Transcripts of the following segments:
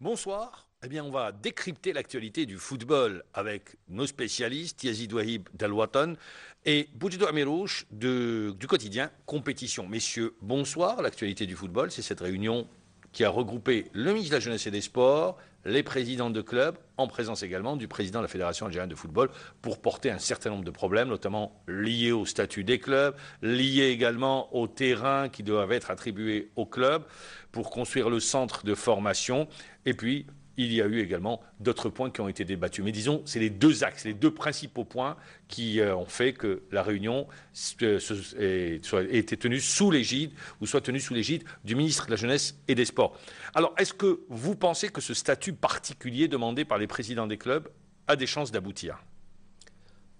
Bonsoir. Eh bien, on va décrypter l'actualité du football avec nos spécialistes, Yazid Wahib d'Al-Watan et Boujdou Amirouche du quotidien Compétition. Messieurs, bonsoir. L'actualité du football, c'est cette réunion qui a regroupé le ministre de la Jeunesse et des Sports, les présidents de clubs, en présence également du président de la Fédération algérienne de football, pour porter un certain nombre de problèmes, notamment liés au statut des clubs, liés également aux terrains qui doivent être attribués aux clubs, pour construire le centre de formation, et puis il y a eu également d'autres points qui ont été débattus. Mais disons, c'est les deux axes, les deux principaux points qui ont fait que la réunion ait été tenue sous l'égide, ou soit tenue sous l'égide du ministre de la Jeunesse et des Sports. Alors, est-ce que vous pensez que ce statut particulier demandé par les présidents des clubs a des chances d'aboutir?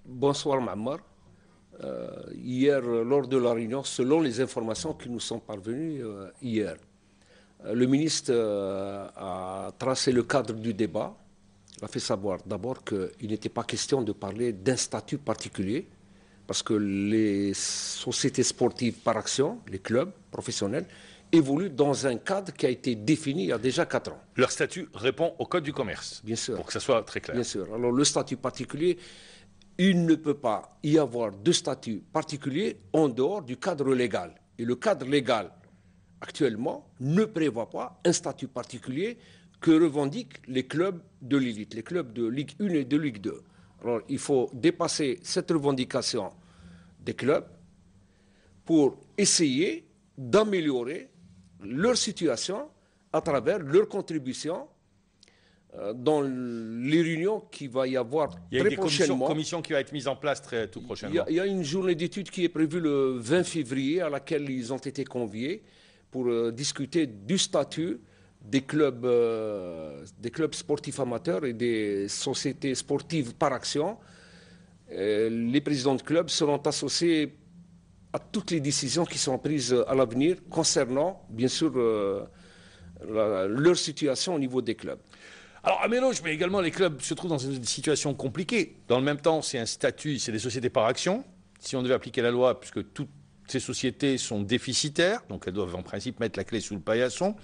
Bonsoir Mammar. Hier, lors de la réunion, selon les informations qui nous sont parvenues hier, le ministre a tracé le cadre du débat. Il a fait savoir d'abord qu'il n'était pas question de parler d'un statut particulier, parce que les sociétés sportives par action, les clubs professionnels, évoluent dans un cadre qui a été défini il y a déjà 4 ans. Leur statut répond au Code du commerce. Bien sûr. Pour que ça soit très clair. Bien sûr. Alors le statut particulier, il ne peut pas y avoir de statut particulier en dehors du cadre légal. Et le cadre légal, actuellement, ne prévoit pas un statut particulier que revendiquent les clubs de l'élite, les clubs de Ligue 1 et de Ligue 2. Alors, il faut dépasser cette revendication des clubs pour essayer d'améliorer leur situation à travers leur contribution dans les réunions qu'il va y avoir très prochainement. Il y a une commission qui va être mise en place tout prochainement. Il y a une journée d'études qui est prévue le 20 février à laquelle ils ont été conviés pour discuter du statut des clubs sportifs amateurs et des sociétés sportives par action. Les présidents de clubs seront associés à toutes les décisions qui sont prises à l'avenir concernant, bien sûr, leur situation au niveau des clubs. Alors, à Méloge, mais également les clubs se trouvent dans une situation compliquée. Dans le même temps, c'est un statut, c'est des sociétés par action. Si on devait appliquer la loi, puisque toutes ces sociétés sont déficitaires, donc elles doivent en principe mettre la clé sous le paillasson.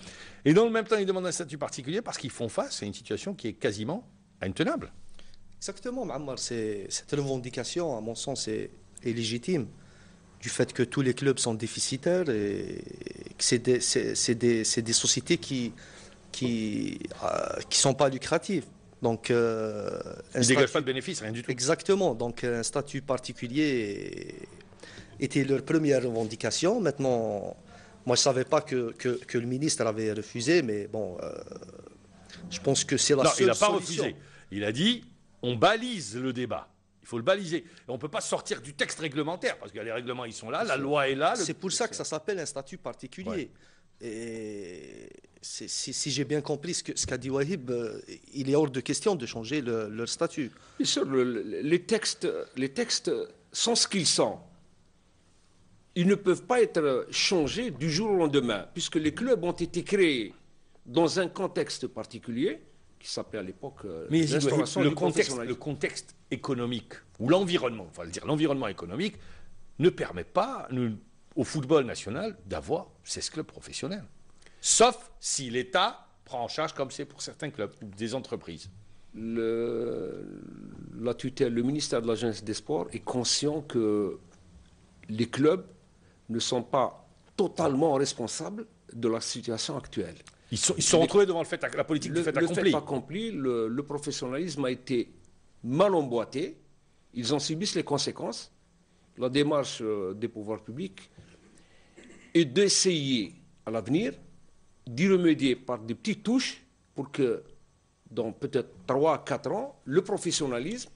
Et dans le même temps, ils demandent un statut particulier parce qu'ils font face à une situation qui est quasiment intenable. Exactement, Mammar. Cette revendication, à mon sens, est légitime. Du fait que tous les clubs sont déficitaires et que c'est des sociétés qui sont pas lucratives. Donc, ils ne dégagent pas de bénéfices, rien du tout. Exactement. Donc, un statut particulier était leur première revendication. Maintenant, moi, je ne savais pas que le ministre avait refusé, mais bon, je pense que c'est la seule solution. Non, il n'a pas refusé. Il a dit, on balise le débat. Il faut le baliser. Et on ne peut pas sortir du texte réglementaire, parce que les règlements, ils sont là, la loi est là. C'est pour ça que ça s'appelle un statut particulier. Ouais. Et si j'ai bien compris ce qu'a dit Wahib, il est hors de question de changer leur statut. Bien sûr, les textes sont ce qu'ils sont. Ils ne peuvent pas être changés du jour au lendemain, puisque les clubs ont été créés dans un contexte particulier, qui s'appelait à l'époque l'instauration du professionnalisme. Le contexte économique, ou l'environnement, enfin dire l'environnement économique, ne permet pas au football national d'avoir 16 clubs professionnels. Sauf si l'État prend en charge, comme c'est pour certains clubs ou des entreprises. La tutelle, le ministère de la Jeunesse et des Sports est conscient que les clubs ne sont pas totalement responsables de la situation actuelle. Ils sont retrouvés devant la politique du fait accompli. Le fait accompli, le professionnalisme a été mal emboîté. Ils en subissent les conséquences. La démarche des pouvoirs publics est d'essayer à l'avenir d'y remédier par des petites touches pour que dans peut-être 3 à 4 ans, le professionnalisme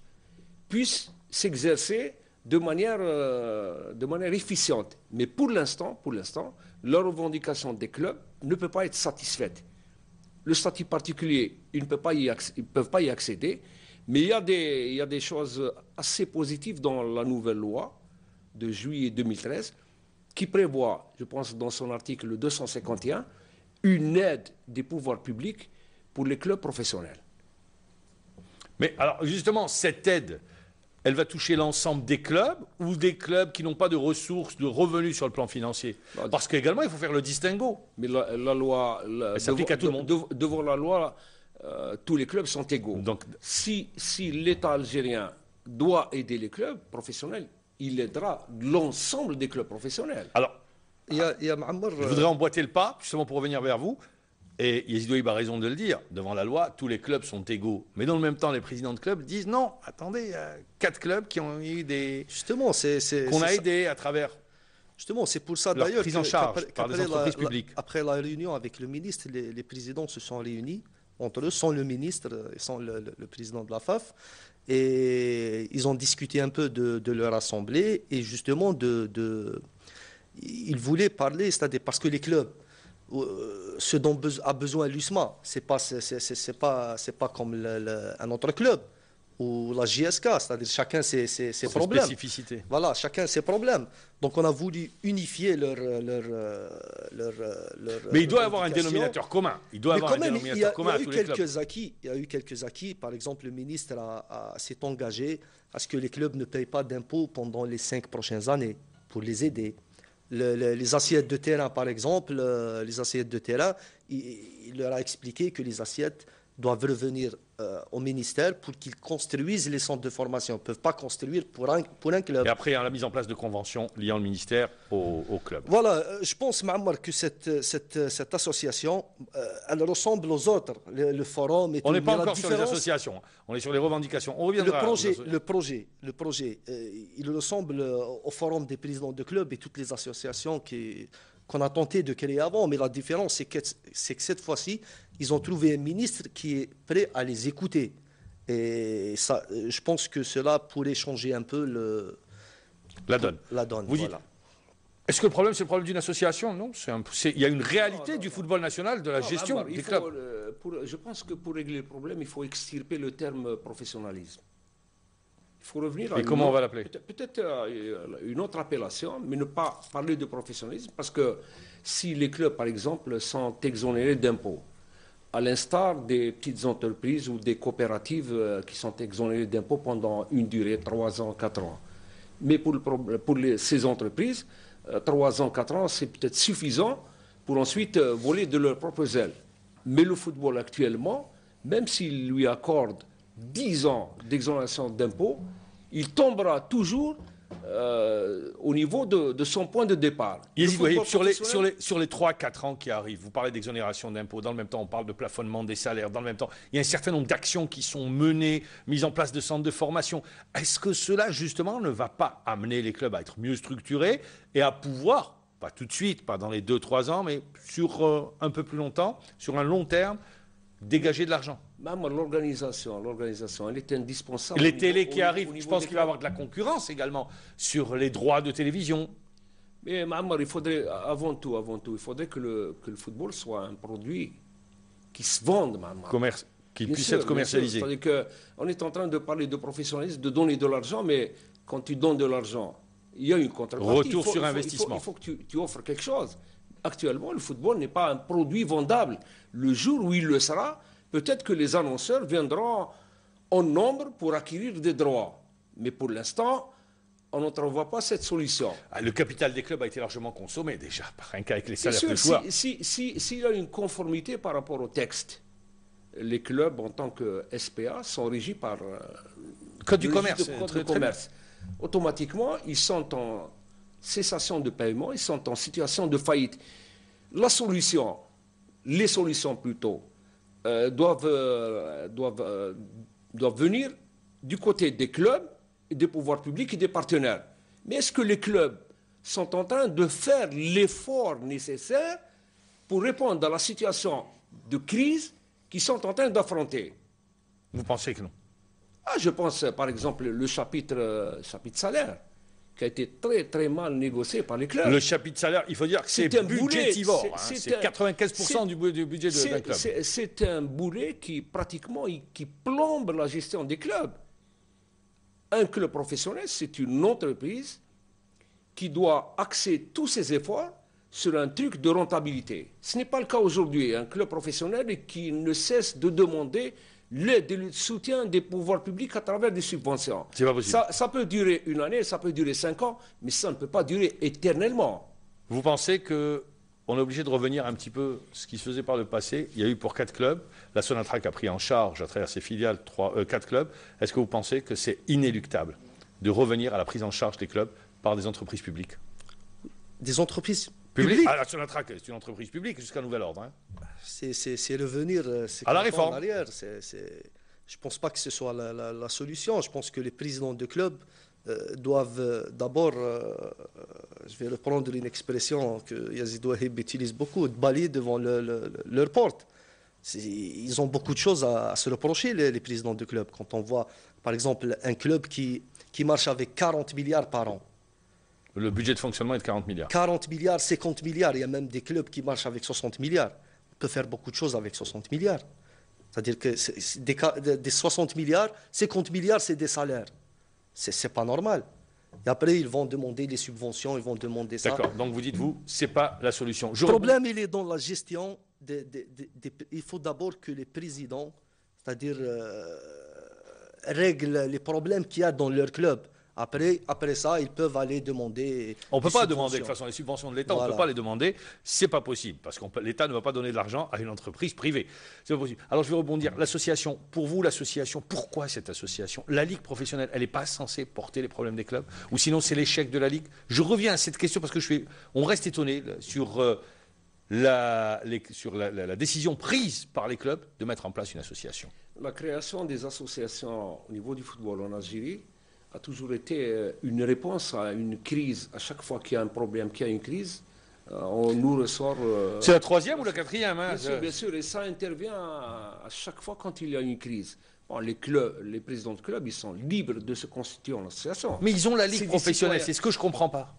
puisse s'exercer de manière efficiente. Mais pour l'instant, la revendication des clubs ne peut pas être satisfaite. Le statut particulier, ils ne peuvent pas y accéder, mais il y a des choses assez positives dans la nouvelle loi de juillet 2013 qui prévoit, je pense dans son article 251, une aide des pouvoirs publics pour les clubs professionnels. Mais alors justement, cette aide, elle va toucher l'ensemble des clubs ou des clubs qui n'ont pas de ressources, de revenus sur le plan financier? Parce qu'également, il faut faire le distinguo. Mais la loi... Elle s'applique à tout le monde. Devant la loi, tous les clubs sont égaux. Donc, si l'État algérien doit aider les clubs professionnels, il aidera l'ensemble des clubs professionnels. alors, Il y a Ma'ammar, je voudrais emboîter le pas, justement pour revenir vers vous. Et Yazid Ouahib a raison de le dire. Devant la loi, tous les clubs sont égaux. Mais dans le même temps, les présidents de clubs disent non, attendez, il y a 4 clubs qui ont eu des... justement, qu'on a aidés à travers... Justement, c'est pour ça leur d'ailleurs prise en charge par des entreprises publiques. Après la réunion avec le ministre, les présidents se sont réunis entre eux, sans le ministre et sans le président de la FAF. Et ils ont discuté un peu de leur assemblée et justement ils voulaient parler, c'est-à-dire parce que les clubs, ce dont a besoin l'USMA, c'est pas comme un autre club ou la JSK, c'est-à-dire chacun ses problèmes. Spécificité. Voilà, chacun ses problèmes. Donc on a voulu unifier leur Mais il doit y avoir un revendications. dénominateur commun. Il doit y Mais avoir quand un même, dénominateur commun à tous les clubs. il y a eu quelques acquis. Par exemple, le ministre s'est engagé à ce que les clubs ne payent pas d'impôts pendant les 5 prochaines années pour les aider. Les assiettes de terrain, par exemple, il leur a expliqué que les assiettes doivent revenir au ministère pour qu'ils construisent les centres de formation. Ils ne peuvent pas construire pour un club. Et après, il y a la mise en place de conventions liant le ministère au club. Voilà, je pense, Ma'ammar, que cette association, elle ressemble aux autres, le forum et tout. On n'est pas Mais la encore sur les différence- associations. On est sur les revendications. On reviendra. Le projet, il ressemble au forum des présidents de clubs et toutes les associations qu'on a tenté de créer avant. Mais la différence, c'est que cette fois-ci, ils ont trouvé un ministre qui est prêt à les écouter. Et ça, je pense que cela pourrait changer un peu La donne. Vous dites, voilà. est-ce que le problème, c'est le problème d'une association? Non. Il y a une réalité Non, du football national, de la gestion Ammar, des clubs. je pense que pour régler le problème, il faut extirper le terme professionnalisme. Il faut revenir à Et comment on va l'appeler? peut-être une autre appellation, mais ne pas parler de professionnalisme, parce que si les clubs, par exemple, sont exonérés d'impôts, à l'instar des petites entreprises ou des coopératives qui sont exonérées d'impôts pendant une durée, 3 ans, 4 ans. Mais pour ces entreprises, 3 ans, 4 ans, c'est peut-être suffisant pour ensuite voler de leurs propres ailes. Mais le football actuellement, même s'il lui accorde 10 ans d'exonération d'impôts, il tombera toujours au niveau de son point de départ. Yazid Le Ouahib, football sur les 3-4 ans qui arrivent, vous parlez d'exonération d'impôts, dans le même temps on parle de plafonnement des salaires, dans le même temps il y a un certain nombre d'actions qui sont menées, mise en place de centres de formation. Est-ce que cela justement ne va pas amener les clubs à être mieux structurés et à pouvoir, pas tout de suite, pas dans les 2-3 ans, mais sur un peu plus longtemps, sur un long terme, dégager de l'argent? Même l'organisation, elle est indispensable. Les télés qui arrivent, je pense qu'il va y avoir de la concurrence également sur les droits de télévision. Mais Ma'ammar, il faudrait, avant tout, il faudrait que le football soit un produit qui se vende, Ma'ammar. Qui Bien puisse sûr, être commercialisé. C'est-à-dire qu'on est en train de parler de professionnalisme, de donner de l'argent, mais quand tu donnes de l'argent, il y a une contrepartie. Retour sur investissement. Il faut que tu offres quelque chose. Actuellement, le football n'est pas un produit vendable. Le jour où il le sera, peut-être que les annonceurs viendront en nombre pour acquérir des droits. Mais pour l'instant, on n'entrevoit pas cette solution. Le capital des clubs a été largement consommé déjà, rien qu'avec les Bien salaires sûr, de joueurs. s'il y a une conformité par rapport au texte, les clubs en tant que SPA sont régis par Code du le commerce. registre de code de commerce. Automatiquement, ils sont en cessation de paiement, ils sont en situation de faillite. Les solutions plutôt, doivent venir du côté des clubs, et des pouvoirs publics et des partenaires. Mais est-ce que les clubs sont en train de faire l'effort nécessaire pour répondre à la situation de crise qu'ils sont en train d'affronter? Vous pensez que non? Je pense par exemple le chapitre salaire, qui a été très très mal négocié par les clubs. Le chapitre salaire, il faut dire que c'est budgétivore. C'est 95% du budget d'un club. C'est un boulet qui pratiquement qui plombe la gestion des clubs. Un club professionnel, c'est une entreprise qui doit axer tous ses efforts sur un truc de rentabilité. Ce n'est pas le cas aujourd'hui. Un club professionnel qui ne cesse de demander l'aide et le soutien des pouvoirs publics à travers des subventions. C'est pas possible. Ça peut durer une année, ça peut durer 5 ans, mais ça ne peut pas durer éternellement. Vous pensez qu'on est obligé de revenir un petit peu ce qui se faisait par le passé? Il y a eu pour 4 clubs, la Sonatrach a pris en charge à travers ses filiales 4 clubs. Est-ce que vous pensez que c'est inéluctable de revenir à la prise en charge des clubs par des entreprises publiques? Des entreprises publiques. Ah, la Sonatrach, c'est une entreprise publique jusqu'à nouvel ordre. Hein. C'est revenir À la réforme. en arrière. Je ne pense pas que ce soit la solution. Je pense que les présidents de clubs doivent d'abord, je vais reprendre une expression que Yazid Ouahib utilise beaucoup, de balayer devant leur porte. Ils ont beaucoup de choses à se reprocher, les présidents de clubs. Quand on voit, par exemple, un club qui marche avec 40 milliards par an. Le budget de fonctionnement est de 40 milliards. 40 milliards, 50 milliards. Il y a même des clubs qui marchent avec 60 milliards. On peut faire beaucoup de choses avec 60 milliards. C'est-à-dire que des 60 milliards, 50 milliards, c'est des salaires. C'est pas normal. Et après, ils vont demander les subventions, ils vont demander ça. D'accord. Donc vous dites, vous, c'est pas la solution. Le problème, il est dans la gestion. Il faut d'abord que les présidents, c'est-à-dire règlent les problèmes qu'il y a dans leur club. Après ça, ils peuvent aller demander. On ne peut pas demander, de toute façon, les subventions de l'État, Voilà. on ne peut pas les demander. C'est pas possible, parce que l'État ne va pas donner de l'argent à une entreprise privée. C'est pas possible. Alors je vais rebondir. L'association, pour vous, l'association, pourquoi cette association? La Ligue professionnelle, elle n'est pas censée porter les problèmes des clubs? Ou sinon, c'est l'échec de la Ligue? Je reviens à cette question parce que on reste étonné sur la décision prise par les clubs de mettre en place une association. La création des associations au niveau du football en Algérie a toujours été une réponse à une crise. À chaque fois qu'il y a un problème, qu'il y a une crise, on nous ressort... c'est la 3e ou la 4e, hein, bien sûr, et ça intervient à chaque fois quand il y a une crise. Bon, les présidents de clubs, ils sont libres de se constituer en association. Mais ils ont la Ligue professionnelle, c'est ce que je ne comprends pas.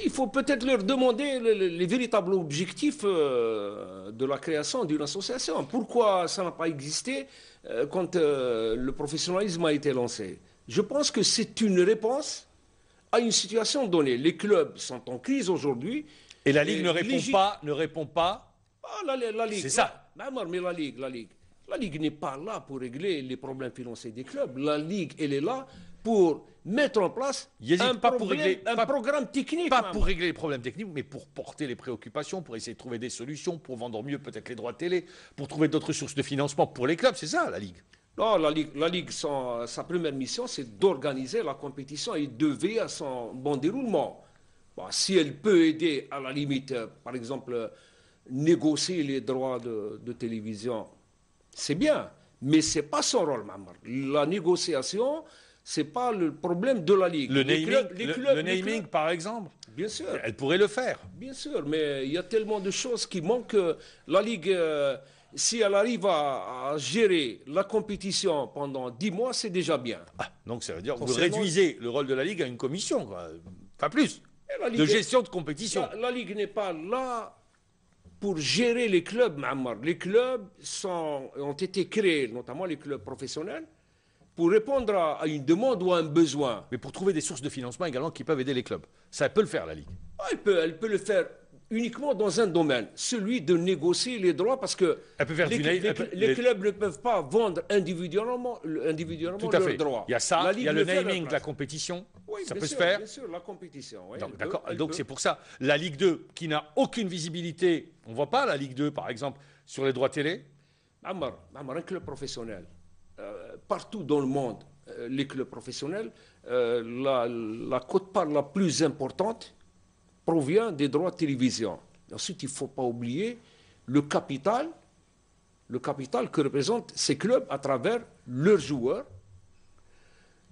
Il faut peut-être leur demander les véritables objectifs de la création d'une association. Pourquoi ça n'a pas existé quand le professionnalisme a été lancé? Je pense que c'est une réponse à une situation donnée. Les clubs sont en crise aujourd'hui. Et la Ligue ne répond pas. Ah, la Ligue. C'est ça. Mais la Ligue n'est pas là pour régler les problèmes financiers des clubs. La Ligue, elle est là pour mettre en place un programme technique. Pas pour régler les problèmes techniques, mais pour porter les préoccupations, pour essayer de trouver des solutions, pour vendre mieux peut-être les droits de télé, pour trouver d'autres sources de financement pour les clubs. C'est ça, la Ligue. Non, la Ligue sa première mission, c'est d'organiser la compétition et de veiller à son bon déroulement. Bon, si elle peut aider, à la limite, par exemple, négocier les droits de télévision, c'est bien, mais ce n'est pas son rôle, Mamar. La négociation, ce n'est pas le problème de la Ligue. Le naming, par exemple, bien sûr. Elle pourrait le faire. Bien sûr, mais il y a tellement de choses qui manquent. La Ligue... si elle arrive à gérer la compétition pendant 10 mois, c'est déjà bien. Ah, donc ça veut dire que vous réduisez le rôle de la Ligue à une commission, quoi. Pas plus, de gestion de compétition. La Ligue n'est pas là pour gérer les clubs, Ma'amar. Les clubs ont été créés, notamment les clubs professionnels, pour répondre à une demande ou à un besoin. Mais pour trouver des sources de financement également qui peuvent aider les clubs. Ça peut le faire, la Ligue. Ah, elle peut le faire uniquement dans un domaine, celui de négocier les droits, parce que les clubs ne peuvent pas vendre individuellement leurs droits. Il y a ça, il y a le naming de la compétition, oui, ça peut sûr, se faire. Bien sûr, la compétition. Oui, d'accord, donc c'est pour ça. La Ligue 2, qui n'a aucune visibilité, on ne voit pas la Ligue 2, par exemple, sur les droits télé. Amar, un club professionnel, partout dans le monde, les clubs professionnels, la quote-part la plus importante provient des droits de télévision. Ensuite, il ne faut pas oublier le capital que représentent ces clubs à travers leurs joueurs,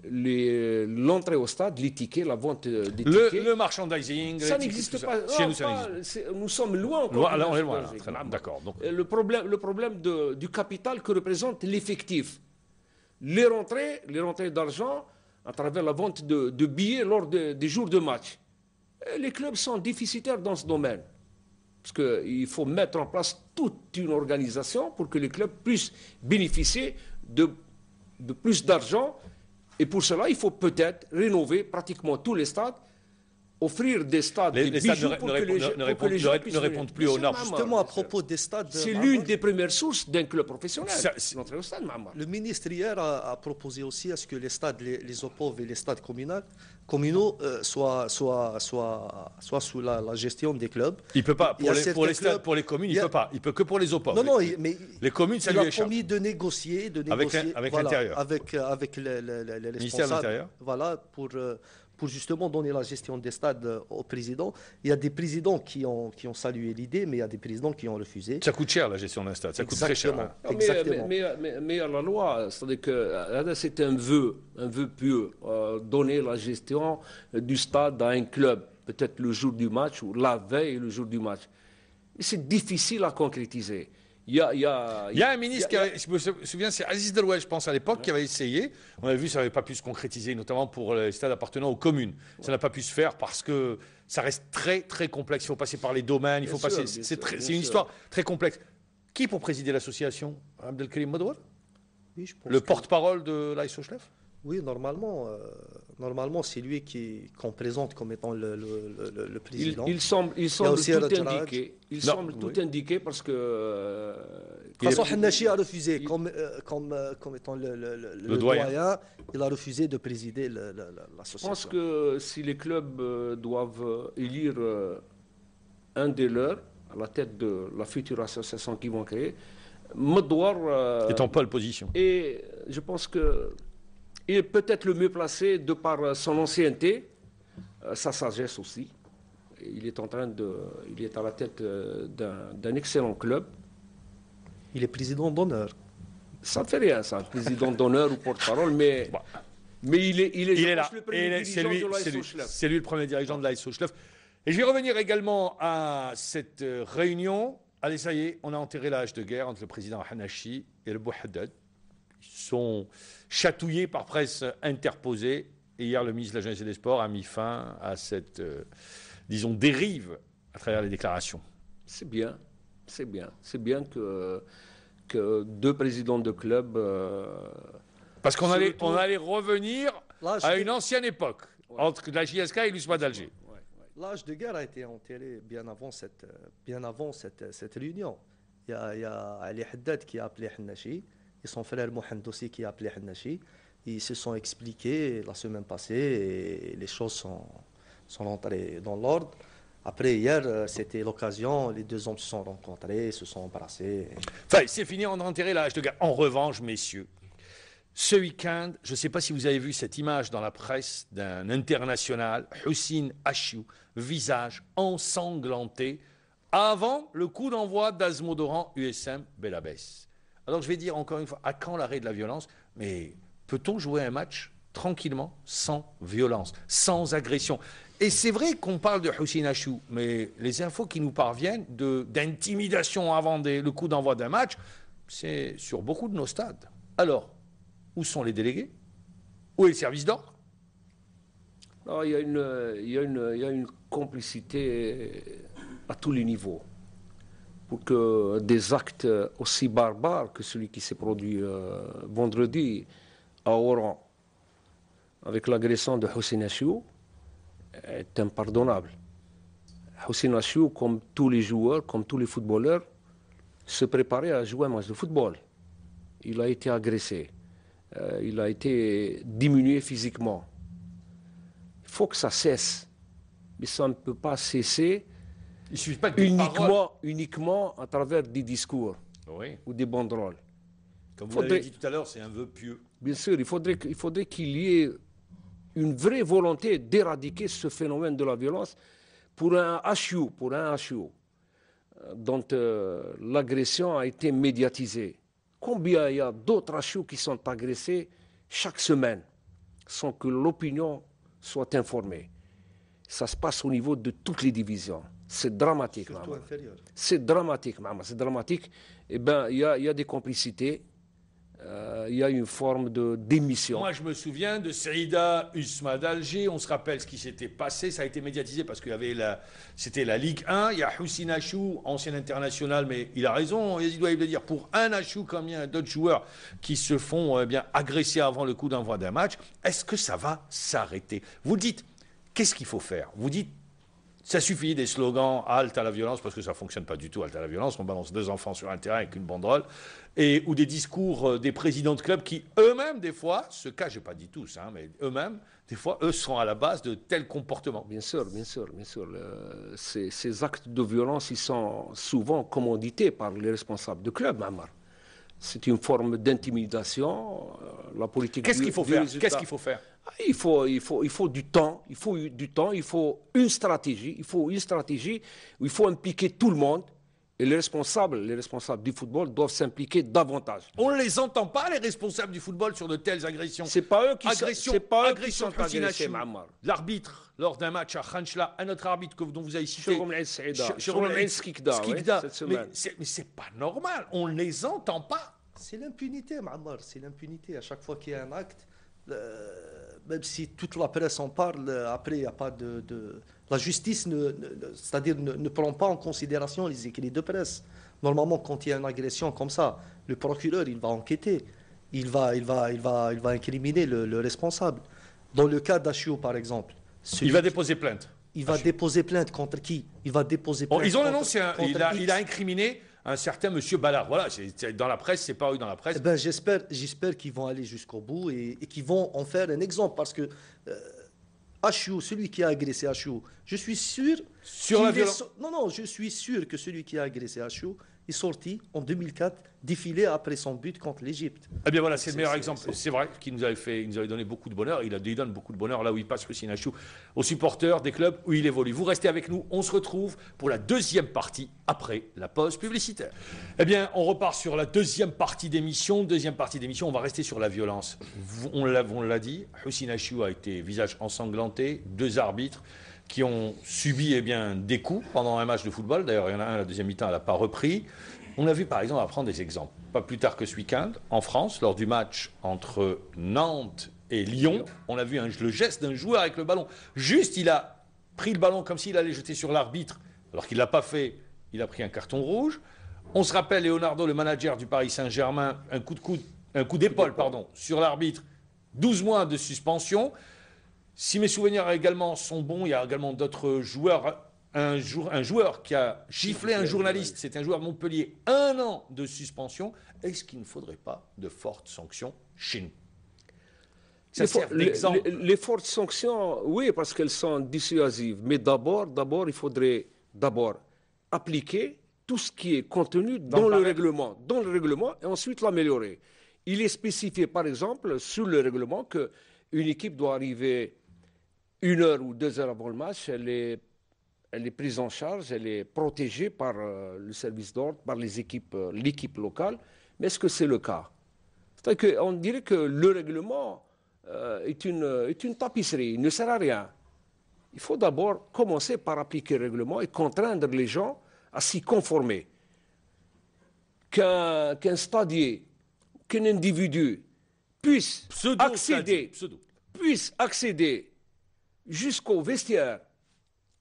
l'entrée au stade, les tickets, la vente des tickets. Le merchandising. Ça n'existe pas. Chez nous, ça n'existe pas. Nous sommes loin encore. On est loin, d'accord. Le problème du capital que représente l'effectif. Les rentrées d'argent à travers la vente de billets lors des jours de match. Les clubs sont déficitaires dans ce domaine. Parce qu'il faut mettre en place toute une organisation pour que les clubs puissent bénéficier de plus d'argent. Et pour cela, il faut peut-être rénover pratiquement tous les stades offrir des stades, Les des stades bijoux pour que les gens ne répondent plus aux normes. Justement, à propos des stades... C'est l'une des premières sources d'un club professionnel. L'entrée au stade, le ministre hier a proposé aussi à ce que les stades, les OPOV et les stades communaux soient sous la gestion des clubs. Il ne peut pas. Pour les stades, pour les communes, il ne peut pas. Il peut que pour les OPOV. Non, mais les communes, ça lui échappe. Il a promis de négocier avec l'intérieur. Avec les responsables. Ministère de l'Intérieur. Voilà, pour justement donner la gestion des stades au président. Il y a des présidents qui ont salué l'idée, mais il y a des présidents qui ont refusé. Ça coûte cher la gestion d'un stade, ça coûte très cher. Exactement. Mais à la loi, c'est-à-dire que c'est un vœu pieux, donner la gestion du stade à un club, peut-être le jour du match ou la veille le jour du match. C'est difficile à concrétiser. Il y a un ministre je me souviens, c'est Aziz Delouel, je pense, à l'époque, qui avait essayé. On a vu, ça n'avait pas pu se concrétiser, notamment pour les stades appartenant aux communes. Ça n'a pas pu se faire parce que ça reste très, très complexe. Il faut passer par les domaines, il faut passer. C'est une histoire très complexe. Qui pour présider l'association? Abdelkarim Modouar? Oui, je pense. Le porte-parole de l'AS Ochlef? Oui, normalement, c'est lui qu'on présente comme étant le président. Il semble tout indiqué. Il semble tout indiqué parce que... François Hannachi a refusé, comme étant le doyen, il a refusé de présider l'association. Je pense que si les clubs doivent élire un des leurs à la tête de la future association qu'ils vont créer, Modouar... est en pole position. Et je pense que... Il est peut-être le mieux placé de par son ancienneté, sa sagesse aussi. Il est à la tête d'un excellent club. Il est président d'honneur. Ça ne fait rien, ça, président d'honneur ou porte-parole, mais il est là. Le premier dirigeant de l'AS Ochlef. C'est lui le premier dirigeant de l'AS Ochlef. Et je vais revenir également à cette réunion. Allez, ça y est, on a enterré l'âge de guerre entre le président Hannachi et le Bouhaddad. Sont chatouillés par presse interposée. Et hier, le ministre de la Jeunesse et des Sports a mis fin à cette, disons, dérive à travers les déclarations. C'est bien. C'est bien que deux présidents de club... Parce qu'on allait revenir à une ancienne époque, entre la JSK et l'USMA d'Alger. L'âge de guerre a été enterré bien avant cette réunion. Il y a Ali Haddad qui a appelé Hannachi, et son frère Mohamed aussi qui a appelé Hannachi. Ils se sont expliqués la semaine passée et les choses sont entrées dans l'ordre. Après, hier, c'était l'occasion, les deux hommes se sont rencontrés, se sont embrassés. Enfin, c'est fini, on a enterré l'âge de guerre. En revanche, messieurs, ce week-end, je ne sais pas si vous avez vu cette image dans la presse d'un international, Houssine Achiou, visage ensanglanté, avant le coup d'envoi d'Azmodoran USM Belabès. Alors je vais dire encore une fois, à quand l'arrêt de la violence? Mais peut-on jouer un match tranquillement, sans violence, sans agression? Et c'est vrai qu'on parle de Houssine Achiou, mais les infos qui nous parviennent d'intimidation avant le coup d'envoi d'un match, c'est sur beaucoup de nos stades. Alors, où sont les délégués? Où est le service d'ordre? Il y a une complicité à tous les niveaux. Pour que des actes aussi barbares que celui qui s'est produit vendredi à Oran, avec l'agression de Houssine Achiou, est impardonnable. Houssine Achiou, comme tous les joueurs, comme tous les footballeurs, se préparait à jouer un match de football. Il a été agressé. Il a été diminué physiquement. Il faut que ça cesse. Mais ça ne peut pas cesser il suffit pas uniquement à travers des discours ou des banderoles. Comme vous l'avez dit tout à l'heure, c'est un vœu pieux. Bien sûr, il faudrait qu'il y ait une vraie volonté d'éradiquer ce phénomène de la violence pour un HU, dont l'agression a été médiatisée. Combien il y a d'autres HU qui sont agressés chaque semaine sans que l'opinion soit informée? Ça se passe au niveau de toutes les divisions. C'est dramatique. C'est dramatique, c'est dramatique. Eh bien, il y a des complicités. Il y a une forme de démission. Moi, je me souviens de Saïda Usma d'Alger. On se rappelle ce qui s'était passé. Ça a été médiatisé parce qu'il y avait c'était la Ligue 1. Il y a Houssine Achiou, ancien international, mais il a raison. Il doit le dire. Pour un Achiou, comme il y a d'autres joueurs qui se font bien agresser avant le coup d'envoi d'un match, est-ce que ça va s'arrêter? Vous le dites. Qu'est-ce qu'il faut faire? Vous dites, ça suffit des slogans halte à la violence, parce que ça ne fonctionne pas du tout, halte à la violence. On balance 2 enfants sur un terrain avec une banderole. Ou des discours des présidents de clubs qui, eux-mêmes, des fois, ce cas, je n'ai pas dit tous, hein, mais eux-mêmes, des fois, eux sont à la base de tels comportements. Bien sûr, bien sûr, bien sûr. Ces actes de violence, ils sont souvent commandités par les responsables de clubs, Mamar. C'est une forme d'intimidation. La politique. Qu'est-ce qu'il faut faire? Qu'est-ce qu'il faut faire? Il faut du temps, il faut une stratégie, où il faut impliquer tout le monde. Et les responsables du football doivent s'impliquer davantage. On ne les entend pas, les responsables du football, sur de telles agressions. C'est pas eux qui agression sont agressés, Mamar. L'arbitre, lors d'un match à Khanchla, un autre arbitre dont vous avez cité, Skikda, cette semaine. Mais c'est pas normal, on ne les entend pas. C'est l'impunité, Mamar, c'est l'impunité. À chaque fois qu'il y a un acte, même si toute la presse en parle, après il n'y a pas de... La justice c'est-à-dire ne prend pas en considération les écrits de presse. Normalement, quand il y a une agression comme ça, le procureur, il va enquêter. Il va incriminer le responsable. Dans le cas d'Achiou, par exemple... Il va déposer plainte. Il va déposer plainte contre qui? Il va déposer plainte ils ont annoncé, il a incriminé un certain monsieur Ballard. Voilà, dans la presse, c'est paru dans la presse. Eh ben, j'espère qu'ils vont aller jusqu'au bout et qu'ils vont en faire un exemple, parce que Achiou, celui qui a agressé Achiou, je suis sûr... je suis sûr que celui qui a agressé Achiou est sorti en 2004, défilé après son but contre l'Égypte. Eh bien voilà, c'est le meilleur exemple. C'est vrai qu'il nous avait donné beaucoup de bonheur. Il donne beaucoup de bonheur là où il passe, Hussein Achiou, aux supporters des clubs où il évolue. Vous restez avec nous, on se retrouve pour la deuxième partie après la pause publicitaire. Eh bien, on repart sur la deuxième partie d'émission. On va rester sur la violence. On l'a dit, Hussein Achiou a été visage ensanglanté, 2 arbitres qui ont subi des coups pendant un match de football. D'ailleurs, il y en a un, la deuxième mi-temps, elle n'a pas repris. On a vu, par exemple, on va prendre des exemples. Pas plus tard que ce week-end, en France, lors du match entre Nantes et Lyon, on a vu le geste d'un joueur avec le ballon. Juste, il a pris le ballon comme s'il allait jeter sur l'arbitre, alors qu'il ne l'a pas fait. Il a pris un carton rouge. On se rappelle, Leonardo, le manager du Paris Saint-Germain, un coup d'épaule, sur l'arbitre, 12 mois de suspension. Si mes souvenirs également sont bons, il y a également d'autres joueurs. Un joueur qui a giflé un journaliste, c'est un joueur de Montpellier, 1 an de suspension. Est-ce qu'il ne faudrait pas de fortes sanctions chez nous? Ça sert d'exemple. Les fortes sanctions, oui, parce qu'elles sont dissuasives. Mais d'abord, il faudrait appliquer tout ce qui est contenu dans le règlement, et ensuite l'améliorer. Il est spécifié, par exemple, sur le règlement, qu'une équipe doit arriver 1 heure ou 2 heures avant le match. Elle est prise en charge, elle est protégée par le service d'ordre, par l'équipe locale. Mais est-ce que c'est le cas? C'est-à-dire qu'on dirait que le règlement est une tapisserie, il ne sert à rien. Il faut d'abord commencer par appliquer le règlement et contraindre les gens à s'y conformer. Qu'un stadier, qu'un individu puisse accéder jusqu'au vestiaire,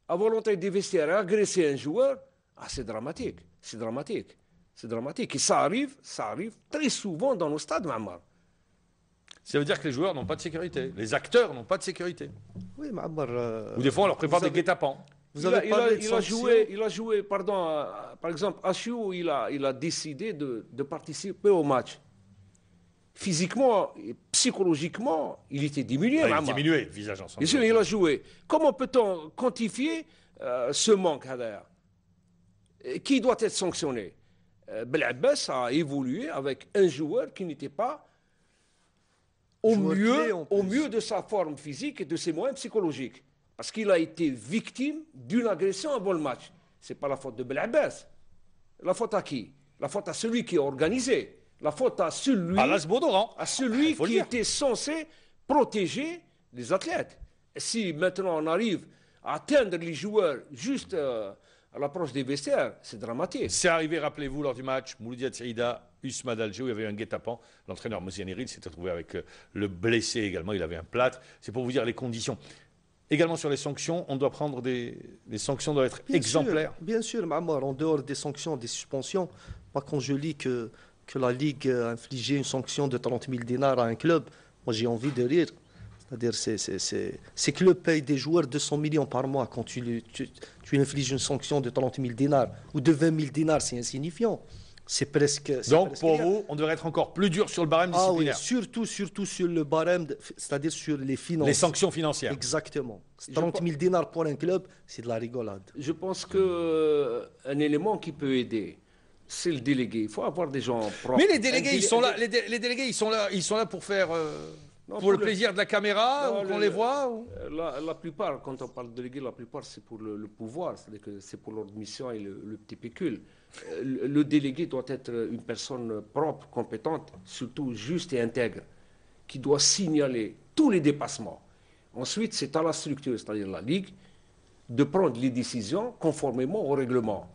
à volonté des vestiaires, et agresser un joueur, c'est dramatique. Et ça arrive très souvent dans nos stades, Mamar. Ça veut dire que les joueurs n'ont pas de sécurité. Les acteurs n'ont pas de sécurité. Oui, Mamar... Ou des fois, on leur prépare des guet-apens. Il a joué, par exemple, Achiou, il a décidé de participer au match. Physiquement et psychologiquement, il était diminué. Il était diminué, visage ensemble. Bien sûr, il a joué. Comment peut-on quantifier ce manque d'ailleurs? Qui doit être sanctionné? Belabès a évolué avec un joueur qui n'était pas au mieux de sa forme physique et de ses moyens psychologiques. Parce qu'il a été victime d'une agression avant le match. Ce n'est pas la faute de Belabès. La faute à qui? La faute à celui qui a organisé. La faute à celui qui était censé protéger les athlètes. Et si maintenant on arrive à atteindre les joueurs juste à l'approche des vestiaires, c'est dramatique. C'est arrivé, rappelez-vous, lors du match Mouloudia Tsaïda, Usman Alger, où il y avait un guet-apens. L'entraîneur Mosianeril s'était retrouvé avec le blessé également. Il avait un plâtre. C'est pour vous dire les conditions. Également sur les sanctions, on doit prendre les sanctions doivent être exemplaires. Bien sûr, Mamar, en dehors des sanctions, des suspensions, moi quand je lis que la Ligue a infligé une sanction de 30 000 dinars à un club, moi j'ai envie de rire. C'est-à-dire, ces clubs payent des joueurs 200 millions par mois. Quand tu infliges une sanction de 30 000 dinars ou de 20 000 dinars, c'est insignifiant. C'est presque. Donc, presque pour rien. vous, on devrait être encore plus dur sur le barème Ah oui, disciplinaire. surtout sur le barème, c'est-à-dire sur les finances. Les sanctions financières. Exactement. 30 000 dinars pour un club, c'est de la rigolade. Je pense qu'un élément qui peut aider, c'est le délégué. Il faut avoir des gens propres. Mais les délégués, ils sont là. Les délégués, ils sont là pour faire. Non, pour le plaisir de la caméra, Non, ou qu'on les voit la plupart, quand on parle de délégué, la plupart, c'est pour le pouvoir, c'est-à-dire que c'est pour leur mission et le petit pécule. Le délégué doit être une personne propre, compétente, surtout juste et intègre, qui doit signaler tous les dépassements. Ensuite, c'est à la structure, c'est-à-dire la Ligue, de prendre les décisions conformément au règlement.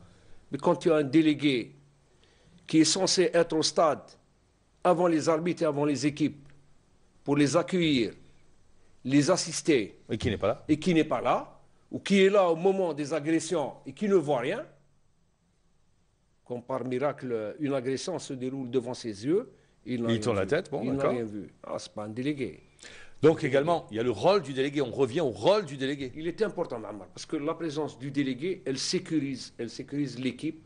Mais quand tu as un délégué qui est censé être au stade avant les arbitres et avant les équipes, pour les accueillir, les assister, et qui n'est pas là, et qui n'est pas là, ou qui est là au moment des agressions et qui ne voit rien, comme par miracle, une agression se déroule devant ses yeux, il tourne la tête, bon, il n'a d'accord. rien vu. Ah, c'est pas un délégué. Donc également, il y a le rôle du délégué, on revient au rôle du délégué. Il est important, Ammar, parce que la présence du délégué, elle sécurise l'équipe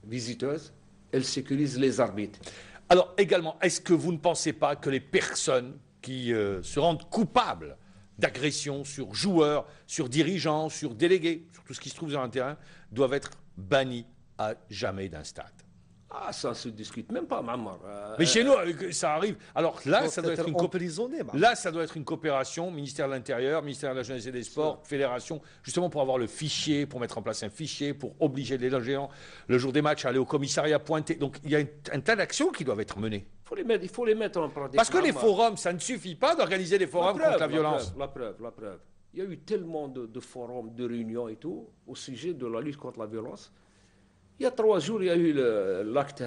visiteuse, elle sécurise les arbitres. Alors également, est-ce que vous ne pensez pas que les personnes qui se rendent coupables d'agressions sur joueurs, sur dirigeants, sur délégués, sur tout ce qui se trouve sur un terrain, doivent être bannies à jamais d'un stade? Ah, ça ne se discute même pas, Ammar. Mais chez nous, ça arrive. Alors là, ça doit être emprisonné. là, ça doit être une coopération, ministère de l'Intérieur, ministère de la Jeunesse et des Sports, fédération, justement pour avoir le fichier, pour mettre en place un fichier, pour obliger les géants, le jour des matchs, à aller au commissariat pointer. Donc il y a un tas d'actions qui doivent être menées. Il faut les mettre en pratique. Parce que les forums, ça ne suffit pas d'organiser des forums contre la violence. La preuve. Il y a eu tellement de forums, de réunions et tout, au sujet de la lutte contre la violence. Il y a 3 jours, il y a eu l'acte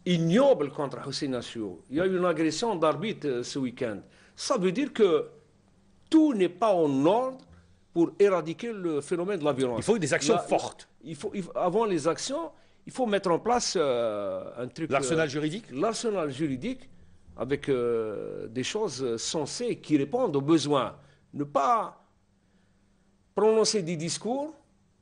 ignoble contre Hussein Assou. Il y a eu une agression d'arbitre ce week-end. Ça veut dire que tout n'est pas en ordre pour éradiquer le phénomène de la violence. Il faut des actions fortes. Avant les actions, il faut mettre en place un truc... L'arsenal juridique. L'arsenal juridique avec des choses sensées qui répondent aux besoins. Ne pas prononcer des discours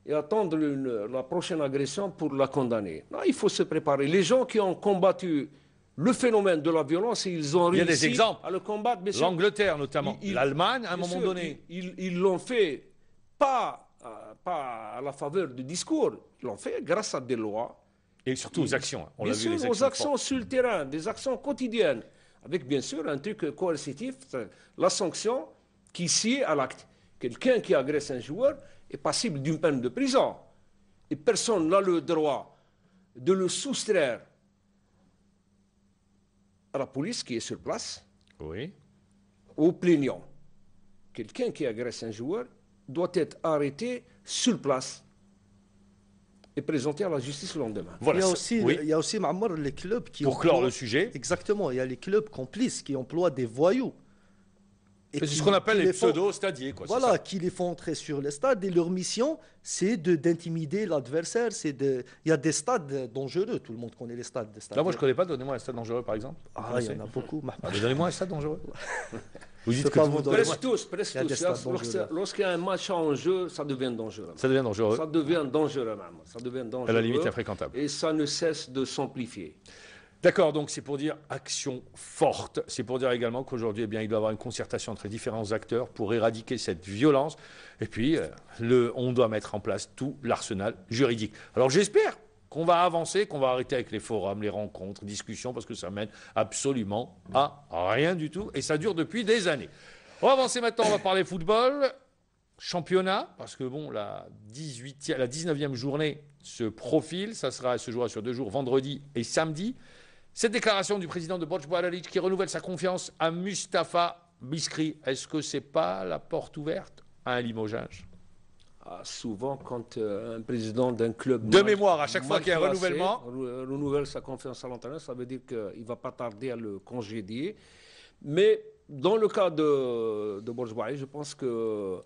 et attendre la prochaine agression pour la condamner. Non, il faut se préparer. Les gens qui ont combattu le phénomène de la violence, ils ont réussi à le combattre. L'Angleterre notamment, l'Allemagne à un moment donné. Ils l'ont fait pas à la faveur du discours, ils l'ont fait grâce à des lois. Et surtout aux actions. Bien sûr, aux actions sur le terrain, des actions quotidiennes, avec bien sûr un truc coercitif, la sanction qui sied à l'acte. Quelqu'un qui agresse un joueur est passible d'une peine de prison. Et personne n'a le droit de le soustraire à la police qui est sur place, oui, au plaignant. Quelqu'un qui agresse un joueur doit être arrêté sur place et présenté à la justice le lendemain. Voilà, il y a aussi Ma'amar, les clubs qui... Pour clore le sujet. Exactement, il y a les clubs complices qui emploient des voyous. C'est ce qu'on appelle les pseudo-stadiers. Voilà, qui les font entrer sur les stades et leur mission, c'est d'intimider l'adversaire. Il y a des stades dangereux, tout le monde connaît les stades. Là, moi, je ne connais pas. Donnez-moi un stade dangereux, par exemple. Ah, il y en a beaucoup. Donnez-moi un stade dangereux. Vous dites presque tous. Lorsqu'il y a un match en jeu, ça devient dangereux. Ça devient dangereux. Ça devient dangereux, même. Ça devient dangereux. À la limite, infréquentable. Et ça ne cesse de s'amplifier. D'accord, donc c'est pour dire action forte. C'est pour dire également qu'aujourd'hui, il doit y avoir une concertation entre les différents acteurs pour éradiquer cette violence. Et puis, on doit mettre en place tout l'arsenal juridique. Alors j'espère qu'on va avancer, qu'on va arrêter avec les forums, les rencontres, discussions, parce que ça mène absolument à rien du tout. Et ça dure depuis des années. On va avancer maintenant, on va parler football. Championnat, parce que bon, la 19e journée se profile. Ça se jouera sur 2 jours, vendredi et samedi. Cette déclaration du président de Borj Boadalic qui renouvelle sa confiance à Mustapha Biskri, est-ce que ce n'est pas la porte ouverte à un limogeage? Souvent, quand un président d'un club... De mémoire, à chaque fois qu'il y a un renouvellement... renouvelle sa confiance à l'entraîneur, ça veut dire qu'il ne va pas tarder à le congédier. Mais dans le cas de Borj Boadalic, je pense que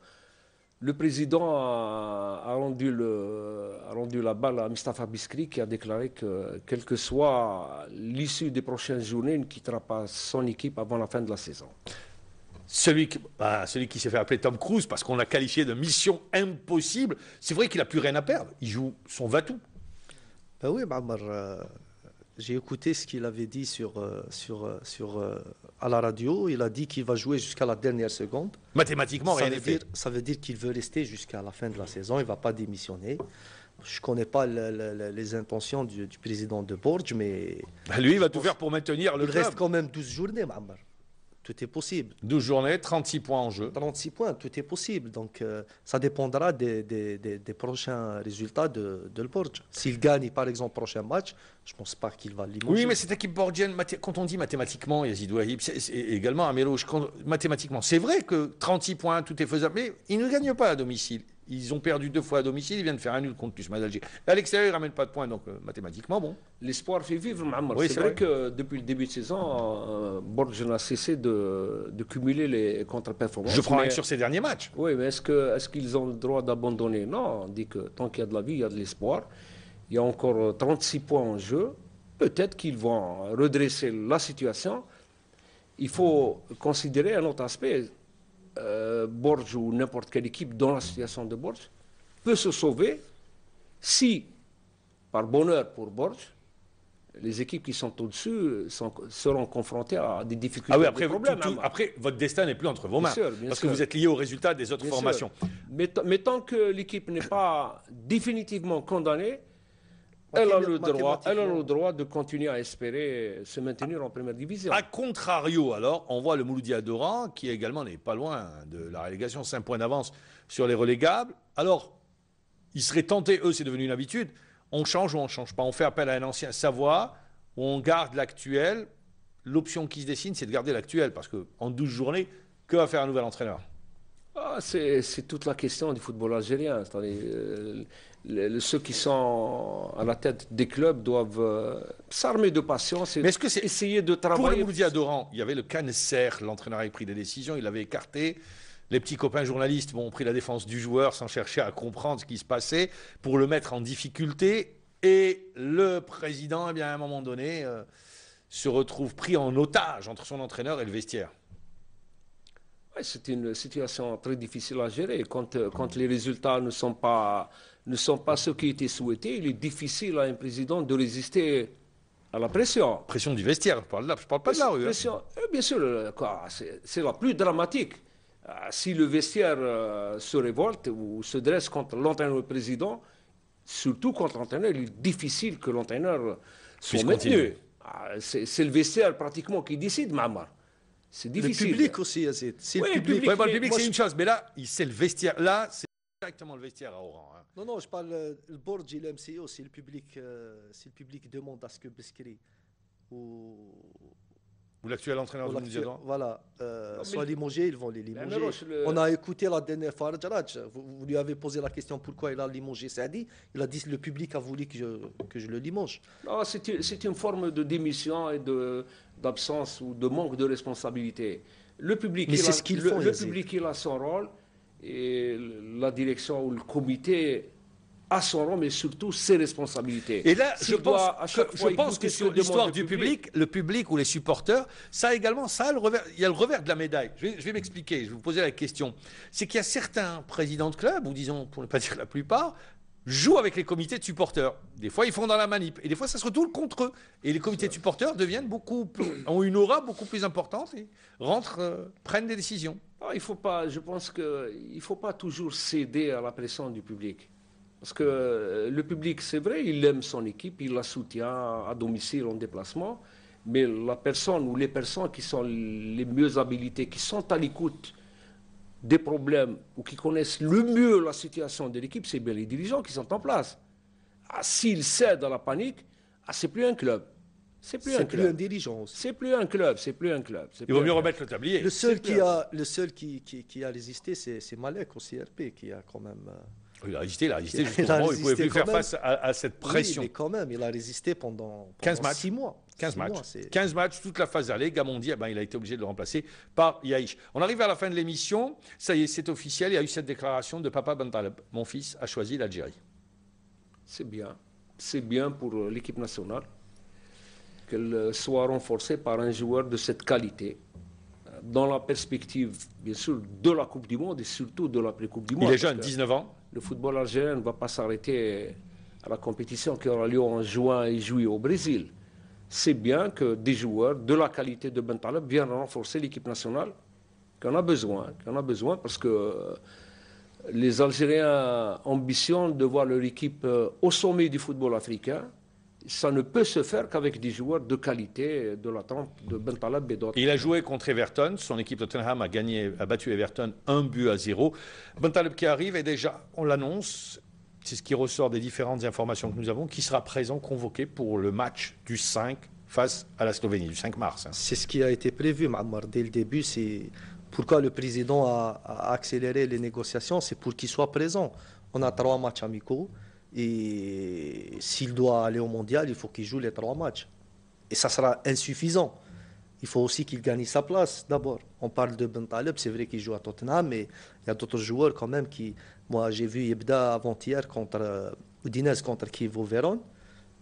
le président a rendu la balle à Mustapha Biskri qui a déclaré que, quelle que soit l'issue des prochaines journées, il ne quittera pas son équipe avant la fin de la saison. celui qui s'est fait appeler Tom Cruise parce qu'on l'a qualifié de mission impossible, c'est vrai qu'il n'a plus rien à perdre. Il joue son va-tout. Ben oui, Ma'amar, j'ai écouté ce qu'il avait dit à la radio. Il a dit qu'il va jouer jusqu'à la dernière seconde. Mathématiquement, rien n'est fait. Ça veut dire qu'il veut rester jusqu'à la fin de la saison. Il ne va pas démissionner. Je ne connais pas les intentions du président de Borj, mais... Lui, il va tout faire pour maintenir le club. Il reste quand même 12 journées, Ma'amar. Tout est possible. 12 journées, 36 points en jeu. 36 points, tout est possible. Donc, ça dépendra des prochains résultats de Borj. S'il gagne, par exemple, le prochain match, je ne pense pas qu'il va limoger. Oui, mais cette équipe borgienne, quand on dit mathématiquement, Yazid Ouahib, c'est également à Mélouche, mathématiquement, c'est vrai que 36 points, tout est faisable, mais ils ne gagnent pas à domicile. Ils ont perdu 2 fois à domicile, ils viennent de faire un nul contre l'USMA d'Alger. À l'extérieur, ils ne ramènent pas de points, donc mathématiquement, bon. L'espoir fait vivre, Ma'amar. Oui, c'est vrai que depuis le début de saison, Borj n'a cessé de cumuler les contre-performances. Je prends rien sur ces derniers matchs. Oui, mais est-ce qu'ils ont le droit d'abandonner? Non, on dit que tant qu'il y a de la vie, il y a de l'espoir. Il y a encore 36 points en jeu. Peut-être qu'ils vont redresser la situation. Il faut considérer un autre aspect. Borj ou n'importe quelle équipe dans la situation de Borj peut se sauver si, par bonheur pour Borj, les équipes qui sont au-dessus seront confrontées à des difficultés. Ah oui, après, après votre destin n'est plus entre vos mains, parce que vous êtes lié au résultat des autres formations. Mais tant que l'équipe n'est pas définitivement condamnée, elle a le droit de continuer à espérer se maintenir en première division. A contrario, alors, on voit le Mouloudia Doran, qui également n'est pas loin de la relégation, 5 points d'avance sur les relégables. Alors, ils seraient tentés, eux, c'est devenu une habitude, on change ou on ne change pas. On fait appel à un ancien savoir, ou on garde l'actuel. L'option qui se dessine, c'est de garder l'actuel, parce qu'en 12 journées, que va faire un nouvel entraîneur? C'est toute la question du football algérien. Ceux qui sont à la tête des clubs doivent s'armer de patience et essayer de travailler. Pour le Mouloudia Doran, il y avait le Cancer, l'entraîneur avait pris des décisions, il l'avait écarté. Les petits copains journalistes ont pris la défense du joueur sans chercher à comprendre ce qui se passait pour le mettre en difficulté. Et le président, eh bien, à un moment donné, se retrouve pris en otage entre son entraîneur et le vestiaire. Ouais, c'est une situation très difficile à gérer. Quand les résultats ne sont pas ceux qui étaient souhaités, il est difficile à un président de résister à la pression. Pression du vestiaire, je parle pas de la rue. Pression, bien sûr, c'est la plus dramatique. Si le vestiaire se révolte ou se dresse contre l'entraîneur ou le président, surtout contre l'entraîneur, il est difficile que l'entraîneur soit maintenu. C'est le vestiaire pratiquement qui décide, Ma'amar. C'est difficile. Le public aussi, c'est le public. Le public, c'est une chose, mais là, c'est le vestiaire. Là, c'est directement le vestiaire à Oran. Hein. Non, je parle le Borj et le MCO, si le public demande à ce que Beskri ou l'actuel entraîneur de Mouloudia Doran. Voilà, soit limogé, ils vont les limoger. On a écouté la dernière fois Jaraj. Vous lui avez posé la question pourquoi il a limogé Saadi. Il a dit le public a voulu que je le limoge. Non, c'est une forme de démission et d'absence ou de manque de responsabilité. Le public, il a son rôle et la direction ou le comité a son rôle, mais surtout ses responsabilités. Et là, je pense que sur l'histoire du public, le public ou les supporters, ça également, il y a le revers de la médaille. Je vais m'expliquer, je vais vous poser la question. C'est qu'il y a certains présidents de clubs, ou disons, pour ne pas dire la plupart, jouent avec les comités de supporters. Des fois, ils font dans la manip. Et des fois, ça se retourne contre eux. Et les comités de supporters ont une aura beaucoup plus importante et prennent des décisions. Je pense qu'il ne faut pas toujours céder à la pression du public. Parce que le public, c'est vrai, il aime son équipe, il la soutient à domicile, en déplacement. Mais la personne ou les personnes qui sont les mieux habilitées, qui sont à l'écoute des problèmes ou qui connaissent le mieux la situation de l'équipe, c'est bien les dirigeants qui sont en place. S'ils cèdent à la panique, c'est plus un club. C'est plus un dirigeant aussi. C'est plus un club. Il vaut mieux remettre le tablier. Le seul qui a résisté, c'est Malek au CRP, qui a quand même... Il a résisté jusqu'au moment où il ne pouvait plus faire face à cette pression. Oui, mais quand même, il a résisté pendant 15 matchs. 6 mois. 15 matchs, toute la phase aller. Gamondi, il a été obligé de le remplacer par Yaïch. On arrive à la fin de l'émission. Ça y est, c'est officiel. Il y a eu cette déclaration de Papa Bentaleb. Mon fils a choisi l'Algérie. C'est bien. C'est bien pour l'équipe nationale qu'elle soit renforcée par un joueur de cette qualité. dans la perspective, bien sûr, de la Coupe du Monde et surtout de l'après-Coupe du Monde. Il est jeune, 19 ans. Le football algérien ne va pas s'arrêter à la compétition qui aura lieu en juin et juillet au Brésil. C'est bien que des joueurs de la qualité de Bentaleb viennent renforcer l'équipe nationale, qu'on a besoin parce que les Algériens ambitionnent de voir leur équipe au sommet du football africain. Ça ne peut se faire qu'avec des joueurs de qualité de la trempe de Bentaleb et d'autres. Il a joué contre Everton. Son équipe de Tottenham a battu Everton 1-0. Bentaleb qui arrive et déjà, on l'annonce, c'est ce qui ressort des différentes informations que nous avons, qui sera présent, convoqué pour le match du 5 face à la Slovénie, du 5 mars. C'est ce qui a été prévu, Ma'ammar, dès le début. C'est pourquoi le président a accéléré les négociations, c'est pour qu'il soit présent. On a 3 matchs amicaux. Et s'il doit aller au mondial, il faut qu'il joue les 3 matchs. Et ça sera insuffisant. Il faut aussi qu'il gagne sa place d'abord. On parle de Bentaleb, c'est vrai qu'il joue à Tottenham, mais il y a d'autres joueurs quand même qui... Moi, j'ai vu Yebda avant-hier contre Udinese contre Chievo Vérone.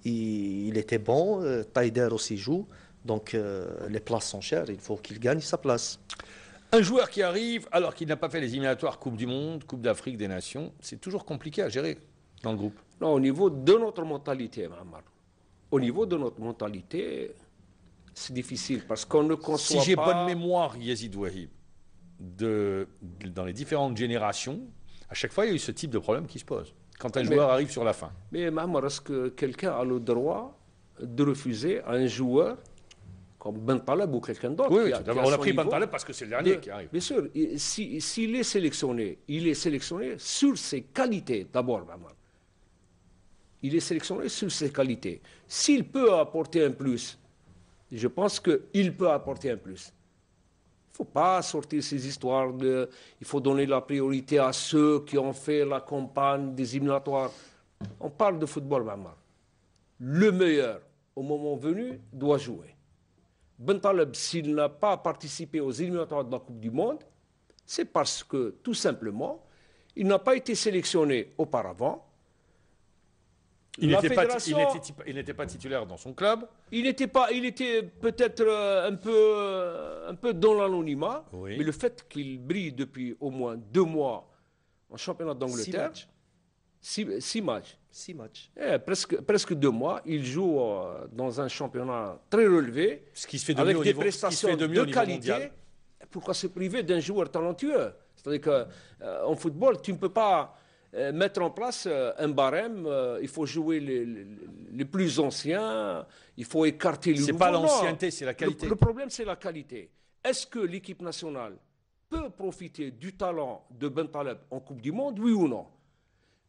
Il était bon, Taider aussi joue. Donc les places sont chères, il faut qu'il gagne sa place. Un joueur qui arrive alors qu'il n'a pas fait les éliminatoires Coupe du Monde, Coupe d'Afrique des Nations, c'est toujours compliqué à gérer dans le groupe. Non, au niveau de notre mentalité, Ma'ammar. Au niveau de notre mentalité, c'est difficile parce qu'on ne conçoit pas... Si j'ai bonne mémoire, Yazid Ouahib, dans les différentes générations, à chaque fois, il y a eu ce type de problème qui se pose. Quand un joueur arrive sur la fin. Mais Ma'ammar, est-ce que quelqu'un a le droit de refuser à un joueur comme Bentaleb ou quelqu'un d'autre? Oui, on a pris Bentaleb parce que c'est le dernier qui arrive. Bien sûr, s'il est sélectionné, il est sélectionné sur ses qualités d'abord, Ma'ammar. Il est sélectionné sur ses qualités. S'il peut apporter un plus, je pense qu'il peut apporter un plus. Il ne faut pas sortir ces histoires de... Il faut donner la priorité à ceux qui ont fait la campagne des éliminatoires. On parle de football, Ma'ammar. Le meilleur, au moment venu, doit jouer. Bentaleb, s'il n'a pas participé aux éliminatoires de la Coupe du Monde, c'est parce que, tout simplement, il n'a pas été sélectionné auparavant. Il n'était pas titulaire dans son club. Il était peut-être un peu dans l'anonymat, oui. Mais le fait qu'il brille depuis au moins 2 mois en championnat d'Angleterre, 6 matchs. 6 matchs. Presque 2 mois, il joue dans un championnat très relevé, ce qui se fait de avec mieux des niveau, prestations de qualité. Pourquoi se priver d'un joueur talentueux? C'est-à-dire qu'en football, tu ne peux pas mettre en place un barème, il faut jouer les plus anciens, il faut écarter les nouveaux. C'est pas l'ancienneté, c'est la qualité. Le problème, c'est la qualité. Est-ce que l'équipe nationale peut profiter du talent de Bentaleb en Coupe du Monde, oui ou non?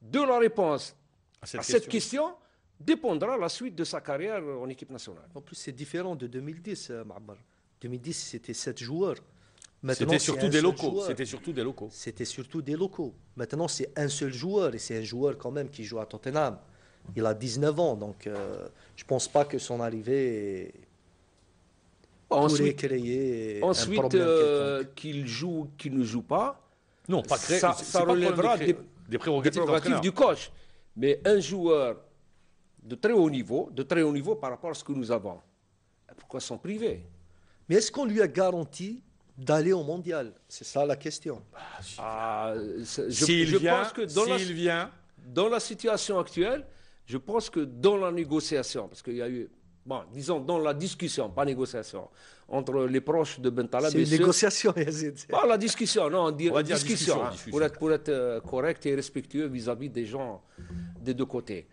De la réponse à cette question dépendra la suite de sa carrière en équipe nationale. En plus, c'est différent de 2010, Ma'ammar. 2010, c'était 7 joueurs. C'était surtout des locaux. C'était surtout des locaux. Maintenant, c'est un seul joueur, et c'est un joueur quand même qui joue à Tottenham. Il a 19 ans, donc je ne pense pas que son arrivée pourrait créer un problème qu'il joue, qu'il ne joue pas. Non, pas créer. Ça relèvera des prérogatives du coach. Mais un joueur de très haut niveau par rapport à ce que nous avons, pourquoi s'en priver? Mais est-ce qu'on lui a garanti d'aller au mondial? C'est ça la question. S'il vient, dans la situation actuelle, je pense que dans la négociation, parce qu'il y a eu, disons dans la discussion, pas négociation, entre les proches de Bentaleb et ceux... C'est une négociation, Yazid. La discussion, non, on va dire discussion. Discussion. Pour être correct et respectueux vis-à-vis des gens des deux côtés.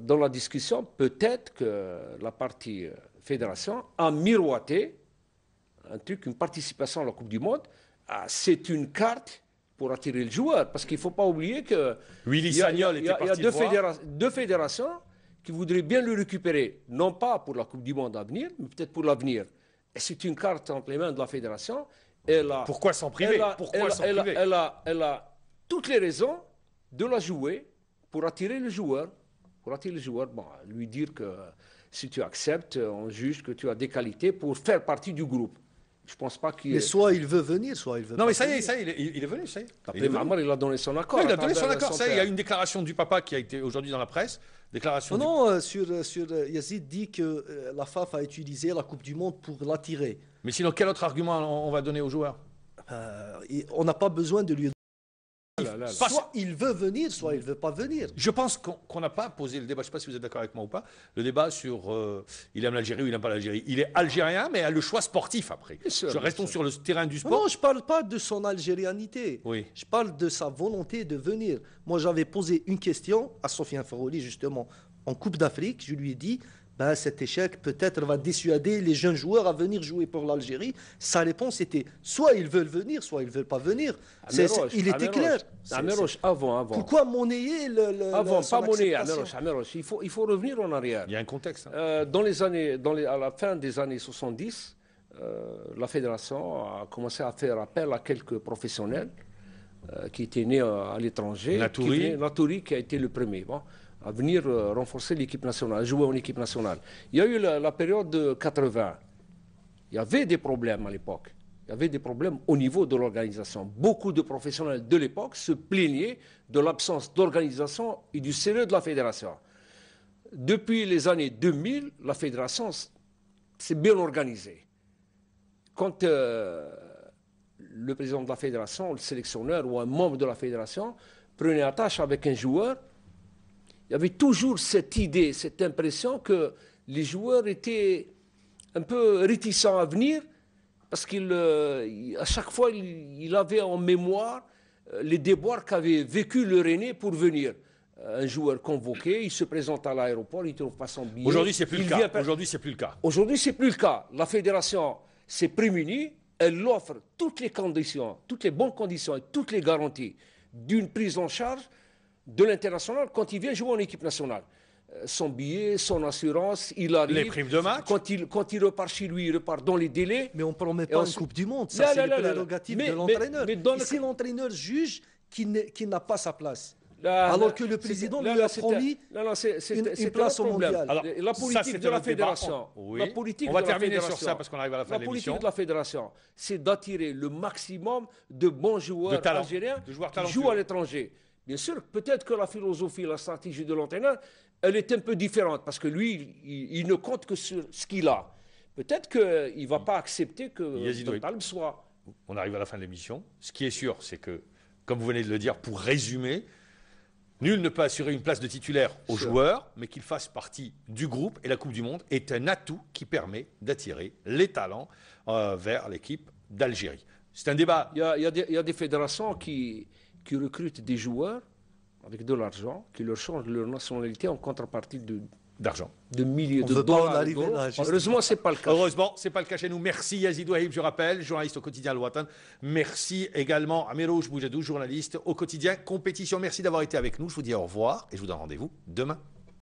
Dans la discussion, peut-être que la partie fédération a miroité un truc, une participation à la Coupe du Monde. C'est une carte pour attirer le joueur, parce qu'il ne faut pas oublier que Willy Sagnol était parti il y a deux fédérations qui voudraient bien le récupérer, non pas pour la Coupe du Monde à venir, mais peut-être pour l'avenir. Et c'est une carte entre les mains de la fédération. Pourquoi s'en priver? Elle a toutes les raisons de la jouer pour attirer le joueur. Lui dire que si tu acceptes, on juge que tu as des qualités pour faire partie du groupe. Je ne pense pas qu'il... Mais soit il veut venir, soit il veut Non, pas mais ça y est, venir. il est venu, ça y est. Après, Marmar, il a donné son accord. Oui, il a à donné son travers accord. Ça y est, il y a père. une déclaration du papa qui a été aujourd'hui dans la presse. Déclaration du... Non, Yazid dit que la FAF a utilisé la Coupe du Monde pour l'attirer. Mais sinon, quel autre argument on va donner aux joueurs? Et on n'a pas besoin de lui. Là. Soit il veut venir, soit il ne veut pas venir. Je pense qu'on n'a pas posé le débat, je ne sais pas si vous êtes d'accord avec moi ou pas, le débat sur il aime l'Algérie ou il n'aime pas l'Algérie. Il est algérien, mais a le choix sportif après. Restons sur le terrain du sport. Non, je ne parle pas de son algérianité. Oui. Je parle de sa volonté de venir. Moi, j'avais posé une question à Sofiane Faroli, justement, en Coupe d'Afrique. Je lui ai dit, ben, cet échec peut-être va dissuader les jeunes joueurs à venir jouer pour l'Algérie. Sa réponse était, soit ils veulent venir, soit ils ne veulent pas venir. Il était clair. Améroche, avant. Pourquoi monnayer Avant, son pas monnayer, acceptation? Améroche. Il faut revenir en arrière. Il y a un contexte. Hein. À la fin des années 70, la fédération a commencé à faire appel à quelques professionnels qui étaient nés à l'étranger. Natouri qui a été le premier. Bon, à venir renforcer l'équipe nationale, jouer en équipe nationale. Il y a eu la période de 80. Il y avait des problèmes à l'époque. Il y avait des problèmes au niveau de l'organisation. Beaucoup de professionnels de l'époque se plaignaient de l'absence d'organisation et du sérieux de la fédération. Depuis les années 2000, la fédération s'est bien organisée. Quand le président de la fédération, le sélectionneur ou un membre de la fédération prenait attache avec un joueur, il y avait toujours cette idée, cette impression que les joueurs étaient un peu réticents à venir parce qu'à chaque fois, il avait en mémoire les déboires qu'avait vécu le René pour venir. Un joueur convoqué, il se présente à l'aéroport, il ne trouve pas son billet. Aujourd'hui, c'est plus le cas. Aujourd'hui, c'est plus le cas. Aujourd'hui, c'est plus le cas. La fédération s'est prémunie, elle offre toutes les conditions, toutes les bonnes conditions et toutes les garanties d'une prise en charge de l'international quand il vient jouer en équipe nationale. Son billet, son assurance, il arrive. Les primes de match. Quand il repart chez lui, il repart dans les délais. Mais on ne promet pas une Coupe du Monde. Ça, c'est le prérogative de l'entraîneur. Mais si l'entraîneur juge qu'il n'a pas sa place, alors que le président lui a promis une place au mondial. Alors, la politique de la fédération. Oui. On va terminer sur ça parce qu'on arrive à la fin de l'émission. La politique de la fédération, c'est d'attirer le maximum de bons joueurs algériens qui jouent à l'étranger. Bien sûr, peut-être que la philosophie, la stratégie de l'entraîneur, elle est un peu différente parce que lui, il ne compte que sur ce qu'il a. Peut-être qu'il ne va pas accepter que Total soit... On arrive à la fin de l'émission. Ce qui est sûr, c'est que, comme vous venez de le dire, pour résumer, nul ne peut assurer une place de titulaire aux joueurs, mais qu'il fasse partie du groupe. Et la Coupe du Monde est un atout qui permet d'attirer les talents vers l'équipe d'Algérie. C'est un débat. Il y a des fédérations qui recrutent des joueurs avec de l'argent, qui leur changent leur nationalité en contrepartie d'argent. De milliers de dollars. Heureusement, ce n'est pas le cas. Heureusement, ce n'est pas le cas chez nous. Merci Yazid Ouahib, je rappelle, journaliste au quotidien Al-Watan. Merci également à Améroche Boujadou, journaliste au quotidien Compétition. Merci d'avoir été avec nous. Je vous dis au revoir et je vous donne rendez-vous demain.